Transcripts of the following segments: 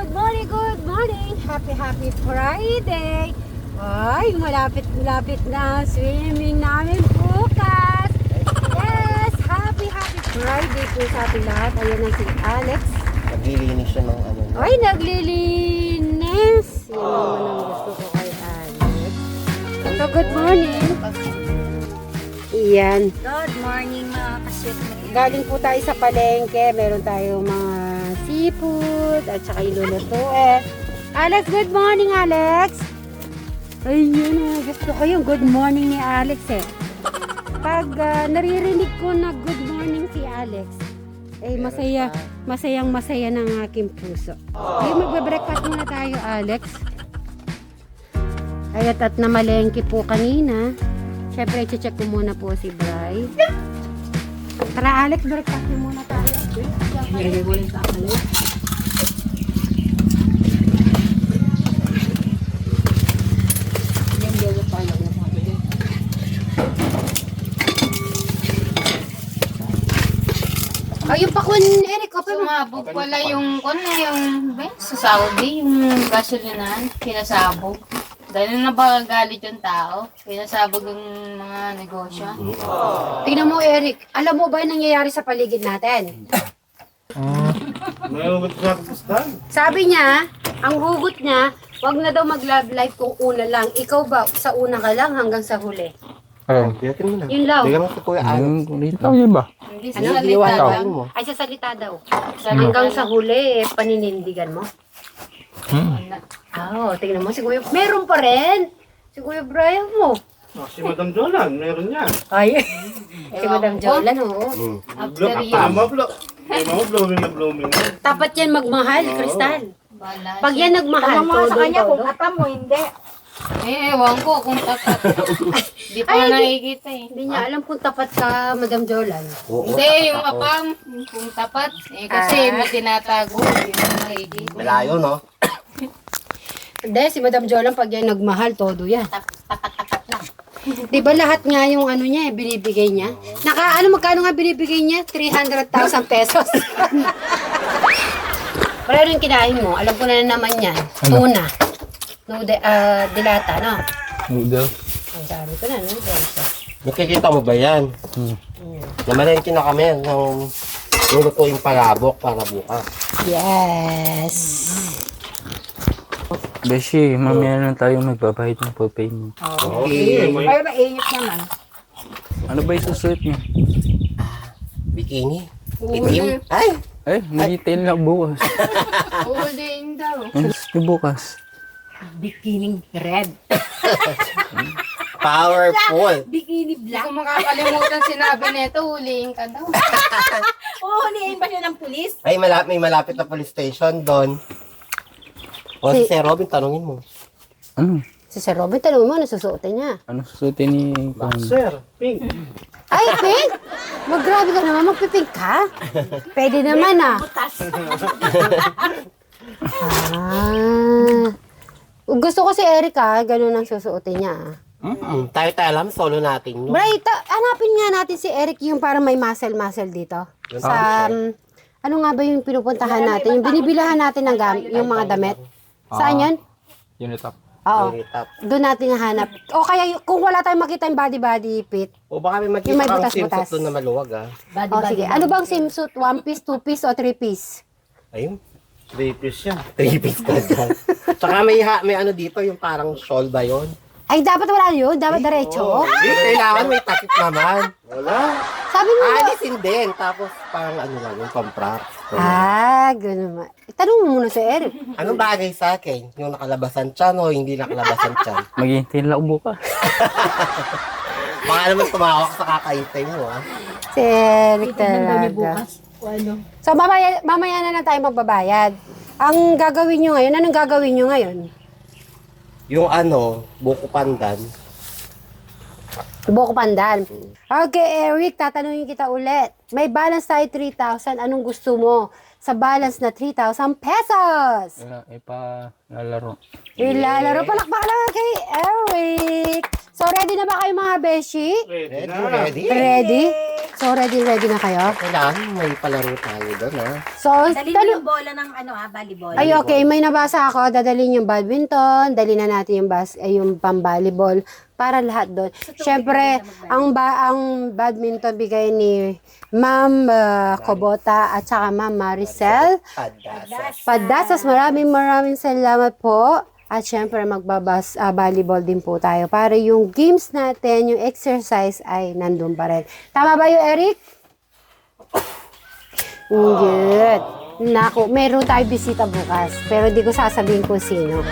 Good morning, good morning. Happy Friday. Ay, malapit na swimming namin bukas. Yes, happy Friday po sa ating lahat. Ayan na si Alex. Naglilinis siya ng ano. Ay, naglilinis. Yan naman ang gusto ko kay Alex. So, good morning. Iyan. Good morning mga kasitmate. Galing po tayo sa palengke. Meron tayong mga seafood at saka ilulutuin. Alex, good morning, Alex. Ayun, gusto ko yung good morning ni Alex eh. Pag naririnig ko na good morning si Alex, eh masayang masaya ng aking puso. Ay, magbe-breakfast muna tayo, Alex. Ayat at namalengke po kanina. Siyempre, i-check ko muna po si Bri. Tara, Alex, breakfast na muna tayo. Nilagay ko lang sa Alex. Ay, yung pakwan, Eric, open mo. Sumabog pala yung sa Saudi, yung gasolinahan, pinasabog. Dahil na ba galit yung tao, pinasabog yung mga negosyo. Tingnan mo, Eric. Alam mo ba yung nangyayari sa paligid natin? Sabi niya, ang hugot niya, wag na daw mag-love life kung una lang. Ikaw ba, sa una ka lang hanggang sa huli? Oh, biyakin mo na. Yun lang. Bigyan mo si Kuya Alex. Ikaw yun ba? Hindi Ano? sa salita Liwanag lang. mo. Ay, sa salita daw. Hanggang sa huli, paninindigan mo. Oo, tingnan mo si Kuya. Meron pa rin. Si Kuya Brian mo. Si Madam Jolan, meron yan. Ay, si Madam Jolan, oo. After yun, Blooming na blooming na. Tapat yan magmahal, Kristal. bala. Pag yan nagmahal, todo. atam mo, hindi. Eh, ewan ko kung tapat. Di pa nakikita eh. Hindi niya alam kung tapat ka, Madam Jolan. Oo. Hindi, yung apam, kung tapat. Eh, kasi may tinatago. Hindi mo nakikita. Malayo, no? Hindi, si Madam Jolan, pag yan nagmahal, todo yan. Di ba lahat nga yung ano niya, binibigay niya? Magkano nga binibigay niya? 300,000 pesos. Pero yung kinain mo, alam ko na naman yan. Tuna. Dilata, no? Noodle. Ang sabi ko na, noodles. Nakikita mo ba yan? Namalengke na kami ng lulutuin palabok para bukas. Yes. Beshi, mamaya lang tayo magbabayad ng payment. Okay. Pero mainit naman. Ano ba yung susuot niyo? Bikini. Itim. Ay! Eh, mag-itail na bukas. Uliin daw. Ano susuot niyo bukas? Bikini red. Powerful. Bikini Hindi ko makakalimutan sinabi nito, huliin ka daw. Huliin ba siya ng pulis? Ay, may malapit na police station doon. O si Sir Robin, tanungin mo. Ano? Si Sir Robin, tanong mo, nasusuotin niya. Ano susuotin ni Sir, pink. Ay, pink! Grabe ka naman, magpipink ka? Pwede naman ah. Gusto ko si Erica, ganun ang susuotin niya ah. Tayo alam, solo natin yun. Bray, hanapin nga natin si Eric yung parang may muscle dito. Sa, ano nga ba yung pinupuntahan natin? Yung binibilahan natin ng yung mga damit. Saan yun? Unitop. Oo. Unitop. Doon natin hanap. O kaya kung wala tayong makita yung body fit. O baka may Yung may makita kang butas-butas. swimsuit doon na maluwag, ah. O sige, ano bang swimsuit? 1 piece, 2 piece o 3 piece? Ayun. 3 piece yan. 3 piece ka dyan. Tsaka may ano dito, yung parang shawl ba yun? Ay, dapat wala yun. Dapat diretso. Hindi, kailangan may takip naman. Wala. Sabi mo. Alisin din. Tapos parang ano lang, yung pamprap. Ganun ma. Tanong mo muna si Eric. Anong bagay sa akin? Yung nakalabasan tiyan o hindi nakalabasan tiyan? Mag-itail na ako bukas. Baka naman tumawak sa kakaintay mo, ah. Si Eric talaga. So, mamaya na lang tayo magbabayad. Ang gagawin nyo ngayon, anong gagawin nyo ngayon? Yung ano, buko pandan. Buko pandan. Okay, Eric, tatanungin kita ulit. May balance tayo 3,000. Anong gusto mo sa balance na 3,000 pesos? Wala, ipa-lalaro. Ilalaro. Palakpakan lang kay Eric. So, ready na ba kayo mga beshi? Ready Ready, na. ready. Ready? So, ready na kayo? Kailangan may palaro tayo doon, ha? So, Dali mo yung bola ng volleyball. ay, okay. May nabasa ako. Dadalhin yung badminton. Dali na natin yung pang-volleyball para lahat doon. Siyempre, ang badminton bigay ni Ma'am Kobota at saka Ma'am Maricel. Padasas. Maraming salamat po. At syempre, volleyball din po tayo para yung games natin, yung exercise ay nandun pa rin. Tama ba yung Eric? Good. Naku, meron tayo bisita bukas. Pero di ko sasabihin kung sino.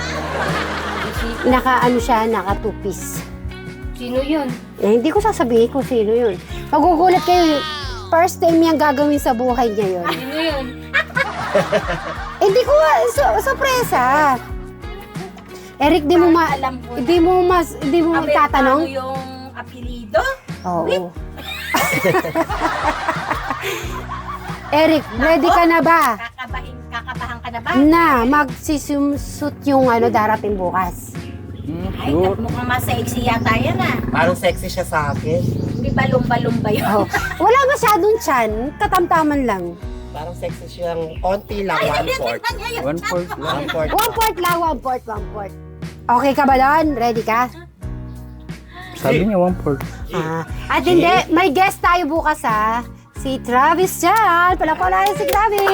Naka two-piece. Sino yun? Eh, hindi ko sasabihin kung sino yun. Magugulat kayo. First time niyang gagawin sa buhay niya yun. Sino yun? Hindi ko, sorpresa. Eric, di mo tatanong? Ano yung apelido? Oo. Eric, ready ka na ba? Kakabahan ka na ba? Na magsisimsut yung darating bukas. Ay, mukhang masaiksi yata yan ah. Parang sexy siya sa akin. Hindi ba lumba-lumba yun? Oh. Wala masyadong tiyan, katamtaman lang. Parang sexy siyang konti lang, one-fourth. 1/4 lang. One-fourth. One port. Okay ka ba doon? Ready ka? Sabi niya 1/4. At hindi, may guest tayo bukas ha. Si Travis Chan. Palakpalayan si Travis!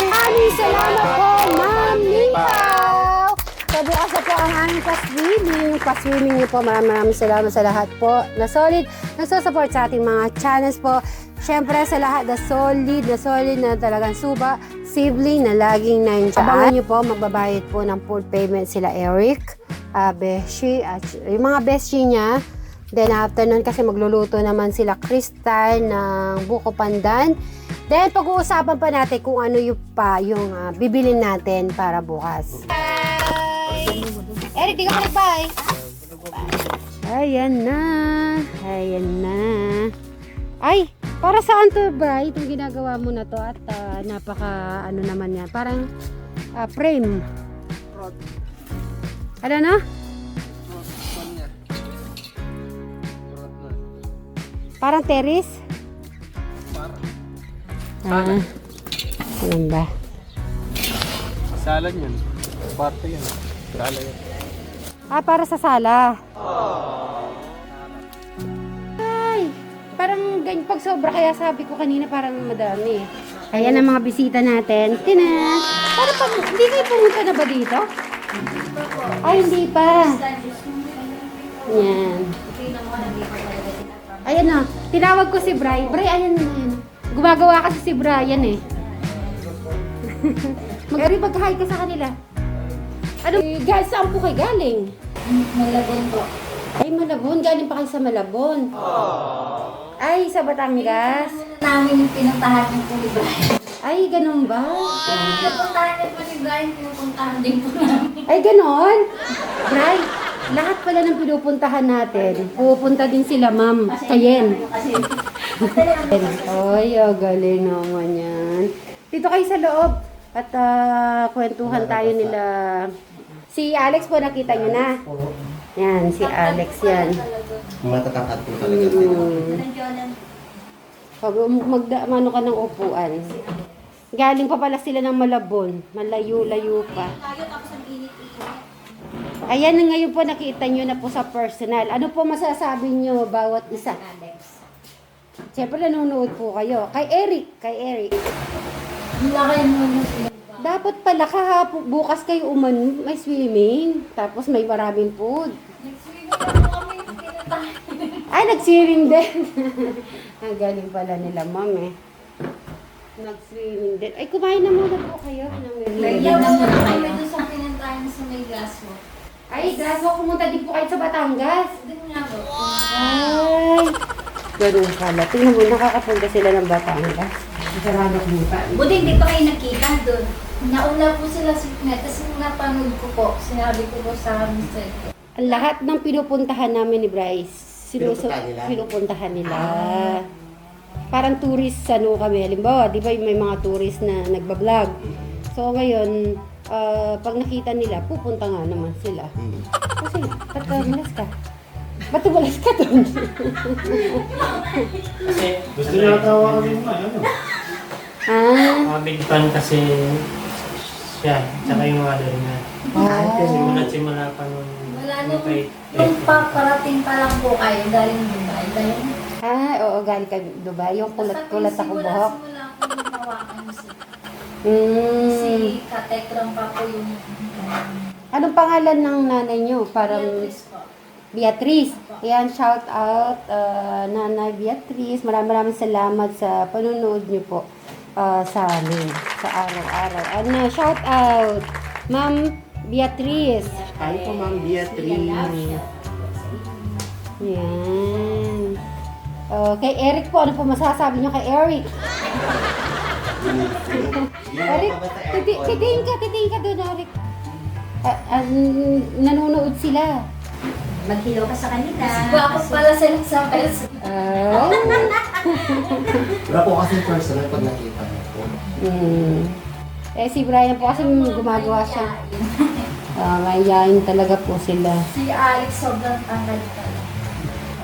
Maraming salamat po, Ma'am Nipaw! So bukas na po ang aming pa-swimming. Yung pa-swimming niyo po, maraming salamat sa lahat po na solid, nagsusupport sa ating mga channels po. Siyempre sa lahat na solid na talagang sibling na laging nandiyan. Abangan niyo po, magbabayad po ng full payment sila Eric, Beshi, at yung mga beshi niya. Then after nun kasi magluluto naman sila Crystal ng buko pandan. Then pag-uusapan pa natin kung ano yung bibilin natin para bukas. Bye! Eric, di ka bye! Ayan na. Ay, para saan to, Bri? Itong ginagawa mo na to at napaka naman yan. Parang frame. Ano na? Parang terrace? Parang. Ano ba? Salan yan. Kwarto yan. Sala yan. Para sa sala. Ay, parang ganyan pag sobra. Kaya sabi ko kanina parang madami. Ayan ang mga bisita natin. Tinan. Para pag, hindi kayo pumunta na ba dito? Ay, hindi pa. Yan. Ayan na. Tinawag ko si Bri. Bri, ayan na yan. Gumagawa kasi si Brian eh. Mag-hi ka sa kanila. Ano? Saan po kayo galing? Malabon po. Ay, Malabon. Galing pa kayo sa Malabon. Ay, sa Batangas. Namin yung pinuntahan niyo po ni Brian. Ay, ganun ba? Pinuntahan niyo po ni Brian, pinupuntahan din po namin. Ay, ganon? Bri, lahat pala ng pinupuntahan natin, pupunta din sila, Ma'am Kayen. Ay, galing naman yan. Dito kayo sa loob at kwentuhan tayo nila. Si Alex po, nakita nyo na. Yan, si Alex yan. Matatakat po talaga sila. Pag magdamano ka ng upuan. Galing pa pala sila ng Malabon. Malayo-layo pa. Ayan na ngayon po, nakita nyo na po sa personal. Ano po masasabi nyo bawat isa? Siyempre nanonood po kayo. Kay Eric. Dapat pala bukas kayo may swimming. Tapos may maraming food. Ay, nag-swimming din. Ang galing pala nila, Ma'am eh. Nag-swimming din. Ay, kumain na muna po kayo. Lagyan mo na kayo doon sa pinuntahan sa may glass mo. Ay, gaso, pumunta din po kayo sa Batangas. Doon nga po. Ay, ganun pala. Tingnan mo, nakakapunta sila ng Batangas. Sarado ko pa. Buti hindi pa kayo nakita doon. Nauna po sila sa Pnet, tapos napanood ko po, sinabi ko po sa mister ko. Ang lahat ng pinupuntahan namin ni Bryce, Pinupuntahan nila? pinupuntahan nila. Parang tourist kami. Halimbawa, di ba may mga tourist na nagbablog. So ngayon, pag nakita nila, pupunta nga naman sila. Kasi, malas ka. Ba't tumalas ka doon? Kasi gusto niya tawa kami mo, ano? Ah, Big fan kasi siya, tsaka yung mother niya. Simula pa nung... Wala nung paparating pa lang po kayo, galing Dubai. Galing oo, galing ka Dubai. Yung kulat-kulat ako buhok. Simula ko yung hawakan si Mm. Katekram pa po yung Anong pangalan ng nanay niyo? Parang Beatrice po. Beatrice. Ayan, shout out Nanay Beatrice. Maraming salamat sa panunood niyo po sa amin sa araw-araw. Ano, shout out Ma'am Beatrice. Hi po, Ma'am Beatrice. Yan. Kay Eric po, ano po masasabi niyo kay Eric? Eric, titingin ka doon, Eric. Nanonood sila. Maghilo ka sa kanila. Gwapo pala sila sa pels. Wala po kasi personal pag nakita niyo po. Si Brian po kasi gumagawa siya. Mayayain talaga po sila. Si Alex sobrang tanggal pala.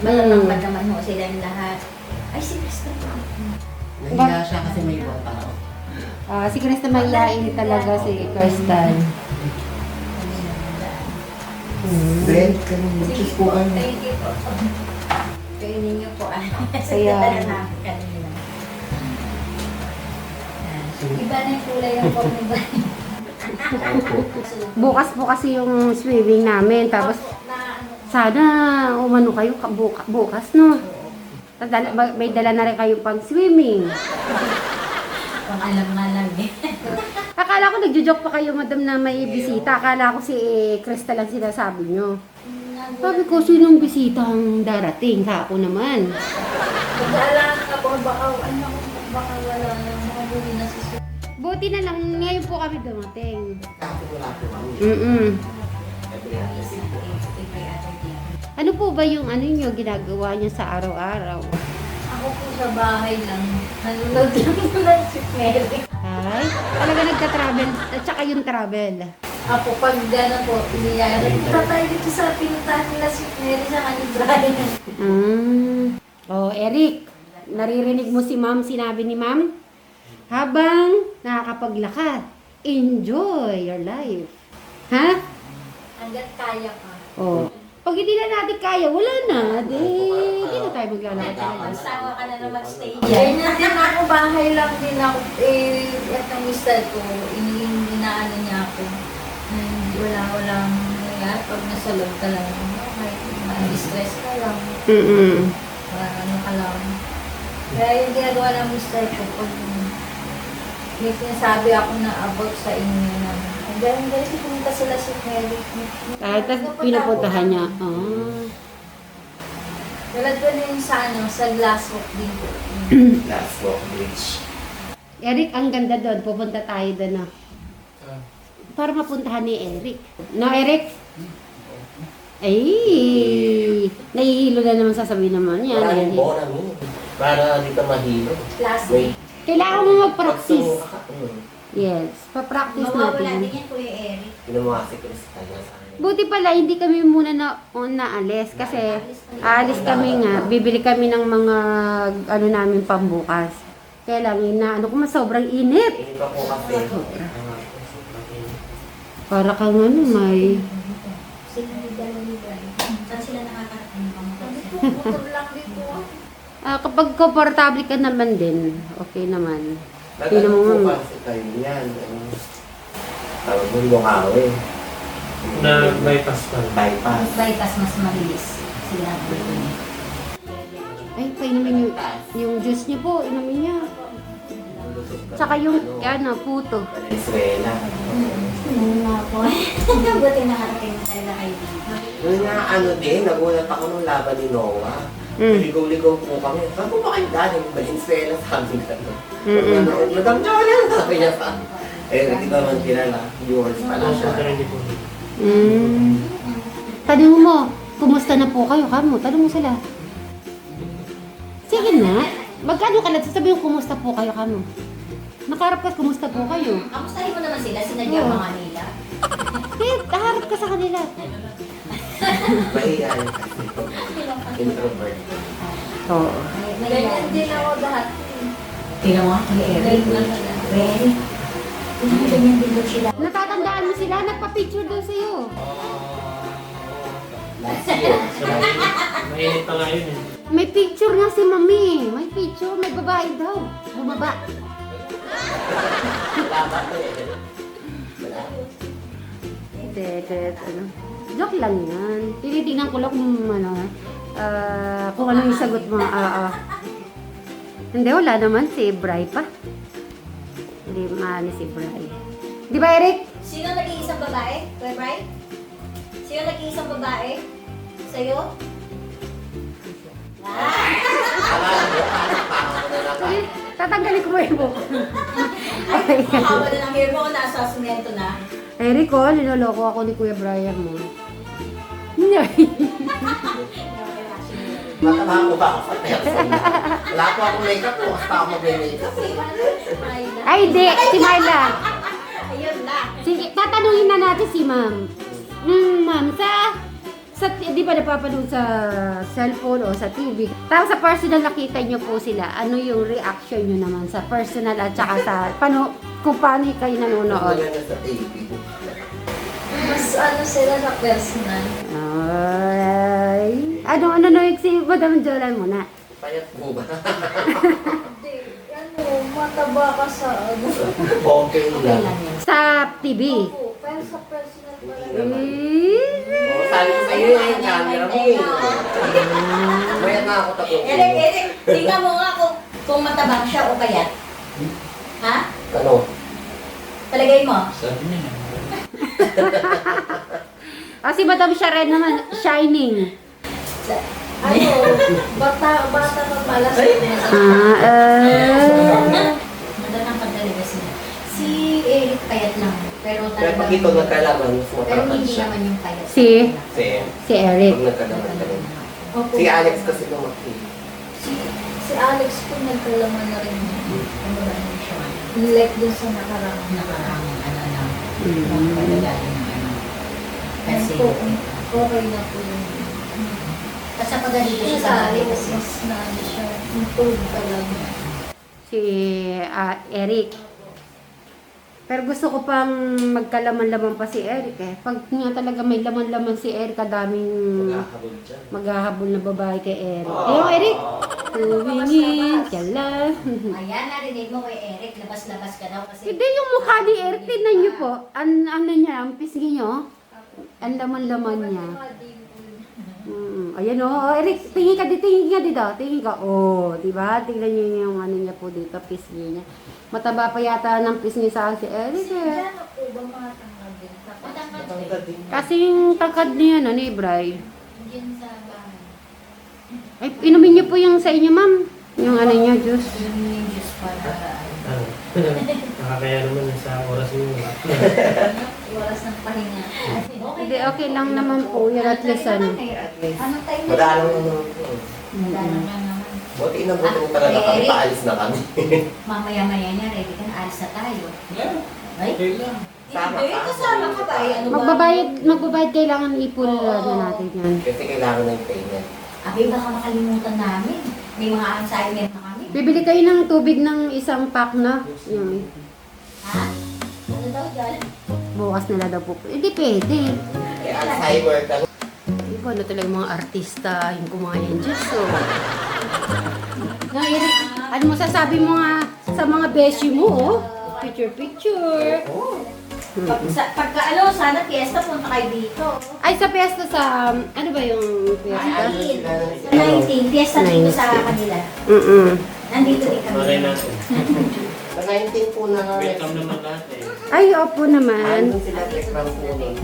Malamang naman ho silang lahat. Ay, si Krista po. Nahiya siya kasi may ibang tao. Si Krista mayayain talaga si Kristen. Then, kanina po kayo. Thank you po. Kainin niyo po. Kaya- Kaya namin kanina. Iba na yung kulay ng form ni Brian. Bukas po kasi yung swimming namin. Tapos sana umano kayo bukas, no? May dala na rin kayo pang swimming. Kung alam nga lang eh. Akala ko nagjo-joke pa kayo, madam, na may bisita. Akala ko si Krista lang sinasabi nyo. Sabi ko, sinong bisita ang darating? Ako naman. Mag-aalangan ka po, baka wala na mga buli na susunod. Buti na lang, ngayon po kami dumating. Kasi wala po kami. Every other day. Ano po ba yung ano nyo ginagawa nyo sa araw-araw? Ako po sa bahay lang. Nanonood lang si Mary. Ay, talaga nagka-travel, at saka yung travel. Ako pag gano'n po, iniyaya. Punta tayo dito sa pinuntahan nila si Mary sa kanil Brian. Eric, naririnig mo si ma'am, sinabi ni ma'am? Habang nakakapaglakad, enjoy your life. Ha? Hanggat kaya pa. Pag hindi na natin kaya, wala na. Hindi na tayo maglalakad talaga. Magsawa ka na na mag-stay dyan. Ganyan din ako, bahay lang din ako. At ang mister ko, inaano niya ako. Walang nangyayari. Pag nasa loob ka lang, ma-distress ka lang. Ano ka lang. Kaya yung ginagawa ng mister ko, pag may sinasabi ako na about sa inyo na galing pumunta sila si Mary. Tapos pinupuntahan niya. Galad ko na yung sa Glasswalk din po. Last walk bridge. Eric, ang ganda doon. Pupunta tayo doon, no? Para mapuntahan ni Eric. No, Eric? Ay, nahihilo na naman sasabihin naman yan. Maraming bona mo. Para di ka mahilo. Plastic. Kailangan mo mag-practice. Yes, pa-practice Mawawala natin. din yan, Kuya Eric. Kinuha si Krista niya sa akin. Buti pala, hindi kami muna naalis kasi aalis kami nga, bibili kami ng mga ano namin pambukas. Kaya lang, inaano ko, sobrang init. Hindi pa po kasi. Para kang ano, may... Sila ni Dala ni Brian. Saan sila nakakarating ng pamukha? Motor lang dito. kapag komportable ka naman din, okay naman. Nagano po kasi tayo yan. Tawag mo yung hawi. Na-bypass pa. Bypass. Bypass mas mabilis. Sila ang dito niya. Ay, painumin yung juice niyo po, inumin niya. Tsaka yung, ano, puto. Venezuela. Oo nga po. Buti nakarating na tayo na kayo dito. Yung nga ano din, nagulat ako nung laban ni Noah. Ligaw-ligaw po kami. Saan po ba kayo galing? Venezuela, sabi ka. Madam Jonan, sabi niya sa akin. Hindi ko naman kilala. Viewers pala siya. Hindi po. Tanong mo, kumusta na po kayo? Tanong mo sila. Sige na. Magkano ka lang? Sasabihin ko, kumusta po kayo? Nakarap ka, kumusta po kayo? Kamustahin mo naman sila? Sinadya mga nila? Harap ka sa kanila. Mahihayin kasi. Introvert. Oo. Ganyan din ako dati. Tingnan mo, may Eric. Very. Ganyan din daw sila. Natatandaan mo sila? Nagpa-picture daw sa'yo. Last year. Mainit pa nga yun eh. May picture nga si Mami. May picture. May babae daw. Bumaba. Wala ba ito eh? Wala. Hindi, ano. Joke lang yan. Tinitingnan ko lang kung ano yung sagot mo. Hindi, wala naman. Si Bri pa. Hindi maano si Bri. Di ba, Eric? Sino nag-iisang babae? Kuya Bri? Sino nag-iisang babae? Sa'yo? Akala mo, parang na lang. Tatanggalin ko mo yung buko. Haba na ng hair mo, nasa semento na. Eric, niloloko ako ni Kuya Brian mo. Hindi. Matama ko ba ako sa person? Wala po akong makeup po. Basta ako mag-makeup. Ay, hindi. Si Marla. Ayun na. Sige, tatanungin na natin si Ma'am. Ma'am, di ba napapanood sa cellphone o sa TV? Tapos sa personal nakita nyo po sila, ano yung reaction nyo naman sa personal at saka sa kung paano kayo nanonood? Wala na sa TV. Mas ano sila sa personal. Ay. Ano yung si Madam Jolan muna? Payat mo ba? Hindi, mataba ka sa ano. Okay lang. Sa TV. Oo, pero sa personal pala. Oh, sabi ko sa'yo eh, camera mo eh. Maya na ako tapos. Eric, tingnan mo nga kung matabang siya o payat. Ha? Ano? Palagay mo? Sabi niya. Si Madam Sharon naman, Shining. Ano, bata ka pala sa Madalang pagdalaga sila. Si Eric payat lang. Pero Pero pag ito talagang... nagkalaban, mas Pero matapad hindi siya. naman yung payat. Si Si Eric. Pag nagkalaban ka rin. Opo. Si Alex kasi lumaki. Si Alex po nagkalaman na rin. Ano ba yun siya? Like dun sa nakarang. Nakarang pagdalaga ng ano. Kasi... Okay na po yun. Kasi pagdalito siya Kasi sa sa akin Alex, kasi... mas na ano siya. Improve talaga. Si Eric. Pero gusto ko pang magkalaman-laman pa si Eric eh. Pag nga talaga may laman-laman si Eric, kadaming Magkakaroon dyan. maghahabol na babae kay Eric. Ayun, Eric! Tumingin ka lang. Ayan, narinig mo kay Eric, labas-labas ka daw kasi... Hindi yung mukha ni Eric, tingnan niyo po. Ano niya, ang pisngi niyo. Ang laman-laman niya. Ayan o, Eric, tingin ka dito. Tingin ka. Diba? Tingnan niyo yung ano niya po dito, pisngi niya. Mataba pa yata ng pisngi sa akin si Eric eh. Ano po ba matanggal din? Matangkad din. Kasi yung takad niya, ni Bri. Diyan sa bahay. Ay, inumin niyo po yung sa inyo, ma'am. Yung ano niya, juice. Yun yung juice para... Nakakaya naman sa oras mo. Oras ng pahinga. Hindi, okay lang naman po. Yan at least ano. Anong time na? Madalang na naman po. Madalang lang naman. Buti na buti mo talaga kami, paalis na kami. Mamaya-maya niya, ready ka na, alis na tayo. Ay? Okay lang. Sama Hindi, ka. kasama ka ba? Ay, ano ba? Magbabayad kailangan ipon na natin yan. Kasi kailangan ng payment. Abi, baka makalimutan namin. May mga assignment na kami. Bibili kayo ng tubig ng isang pack na. Yung Ha? Ano daw dyan? bukas nila daw po. Hindi pwede. Eh, Alzheimer ka. Iba na talaga yung mga artista, yung kumain dyan. So, Eric, ano masasabi mo nga sa mga beshi mo, oh? Picture. Pagka ano, sana fiesta, punta kayo dito. Ay, sa piyesta sa, ano ba yung piyesta? Sa 19, fiesta dito sa kanila. Nandito din kami. Malay natin. Sa 19 po na nga. Welcome naman lahat eh. Ay, opo naman. Andun sila Tekram po nun.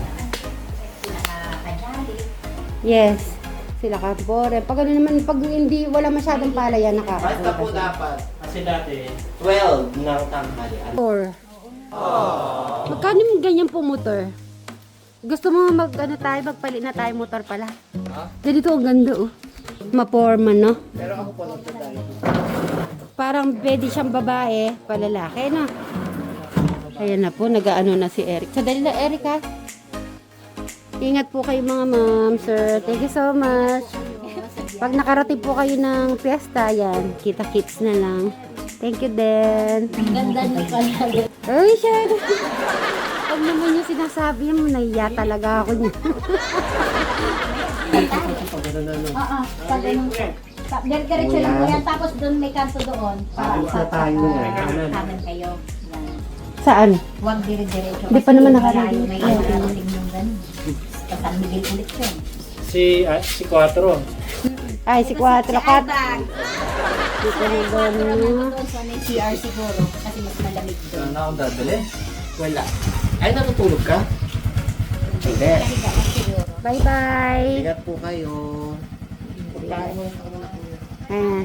Sila kajali. Yes. Sila kapore. Pag ano naman, pag hindi, wala masyadong palayan, Basta po nakakapore. dapat Kasi dati, 12 ng tanghalian. Or, magkano yung ganyan po motor? Gusto mo magpalit na tayo motor pala? Ganito ang ganda oh. Maporma no? Pero ako po nito dahil. Parang pwede siyang babae, palalaki no? Ayan na po, nag-ano na si Eric. Sadali na Eric ha? Ingat po kayo mga ma'am, sir. Thank you so much. Pag nakarating po kayo ng piyesta, yan, kita-kits na lang. Thank you din. Ganda niyo pala. Ay, siya. Pag naman yung sinasabi mo, nahiya talaga ako niya. Oo, pag ganun po. Diretso lang po yan, tapos doon may kanto doon. Alis na tayo na. Kanan kayo. Yan. Saan? Huwag dire-diretso. Hindi pa naman nakarating. May nakarating yung ganun. Tapos ang bigil ulit yun. Si Quattro. Ay, si 4 kat. Bag. Dito na doon. Doon sa may CR siguro. Kasi mas malamig doon. Saan ako dadali? Wala. Ay, natutulog ka? Hindi. Siguro. Bye-bye. Ingat po kayo. Ayan.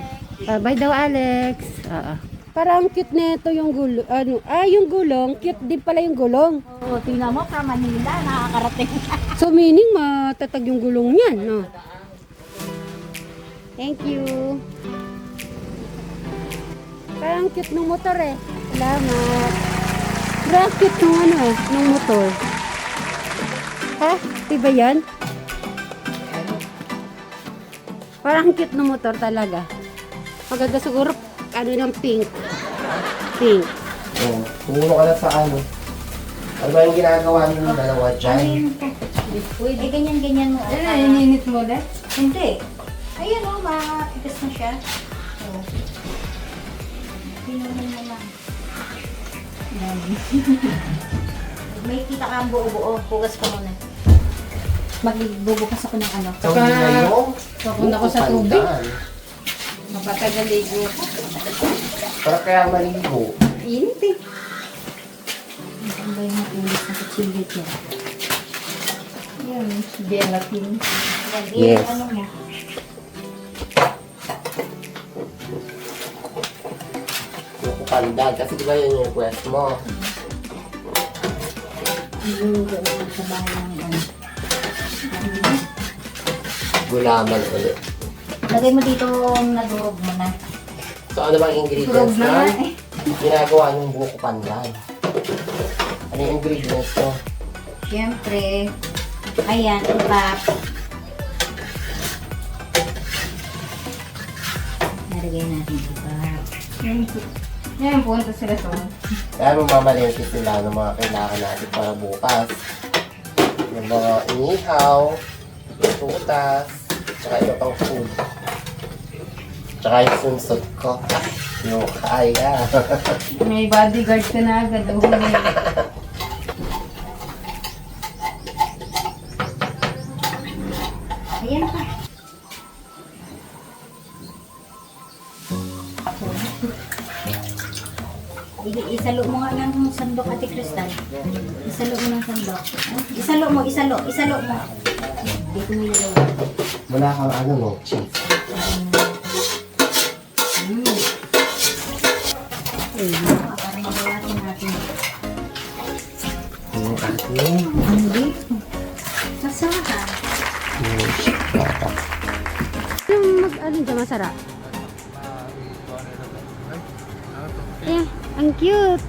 Bye daw, Alex. Oo. Parang cute nito yung gulong. Ano? Yung gulong. Cute din pala yung gulong. Oo, tingnan mo, from Manila, nakakarating. So, meaning matatag yung gulong niyan, no? Thank you. Parang cute ng motor eh. Salamat. Parang cute ng ano eh, ng motor. Ha? Diba yan? Parang cute ng motor talaga. Maganda siguro, ano ng pink. Pink. Oh, tumulong ka na sa ano. Ano ba yung ginagawa niyo dalawa dyan? Eh, ganyan-ganyan mo. Ininit mo din? Hindi. Ayan o, matigas na siya. Oo. Pinunin mo lang. Yan. May kita ka ang buo-buo. Bukas ka muna. Magbubukas ako ng ano. So, yun na yung Papunta ko sa tubig. pandan. Mapatagaligo ko. Para kaya maligo. Init eh. Ang ba yung ulit na kutsilyo dyan? Yan, gelatin. Yes. Ano mo? Yung pandan. Kasi di ba yun yung request mo? Luluto naman sa bahay ng ano. Gulaman ulit. Lagay mo dito nadurog mo na. So, ano bang ingredients na ginagawa ng buko pandan? Ano yung ingredients mo? Siyempre, ayan, ibap. Nalagay natin ibap. Yan, punta sila to. Kaya mamamalengke sila ng mga kailangan natin para bukas. Yung mga inihaw, yung tutas, tsaka iba pang food. Tsaka yung sunsod ko. Yung kaya. May bodyguard ka na agad. Uhuli. Ayan pa. Isalo mo nga ng sandok, Ate Crystal. Isalo mo ng sandok. Isalo mo. Isalo mo. Dito mo nilawag. Wala kang ano no, cheese. Para mabawasan natin. Yung ating Hindi. Masahan. Yung ano dyan, masarap. Eh, ang cute.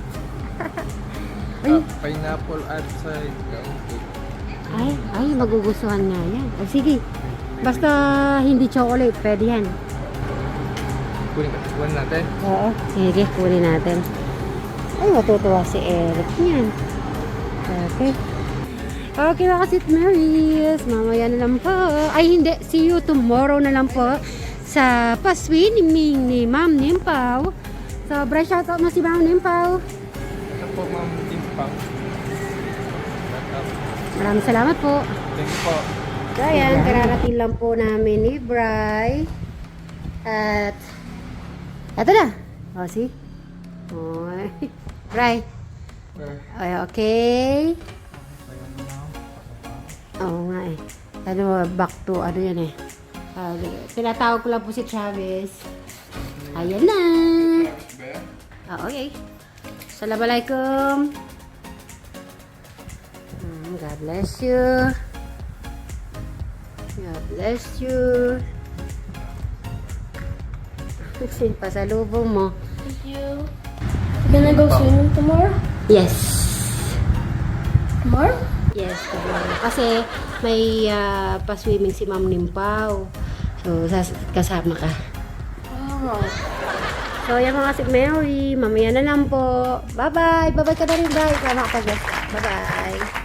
Pineapple outside. Ay, magugustuhan nga yan. Ay, sige. Basta hindi chocolate, pwede yan. Kunin natin. Oo, sige, kunin natin. Ay, matutuwa si Eric niyan. Okay. Okay mga kasit Marys, mamaya na lang po. Ay, hindi. See you tomorrow na lang po sa paswimming ni Ma'am Nimpaw. So, bright shoutout mo si Ma'am Nimpaw. Ito po, Ma'am Timpang. Maraming salamat po. Thank you po. So, ayan, kararating lang po namin ni Bri. At, eto na. O, see? Oy. Bri. Ay, okay. Oo nga eh. Ano, back to, ano yan eh. Tinatawag ko lang po si Travis. Ayan na. Okay. Assalamualaikum. God bless you. God bless you. Pasalubong mo. Gonna go swimming tomorrow? Yes. Tomorrow? Yes, kasi may pa-swimming si Ma'am Nimpaw. So, kasama ka. Oh. So, yan mga si Mary. Mamaya na lang po. Bye-bye. Bye-bye ka na rin, bye. Bye-bye.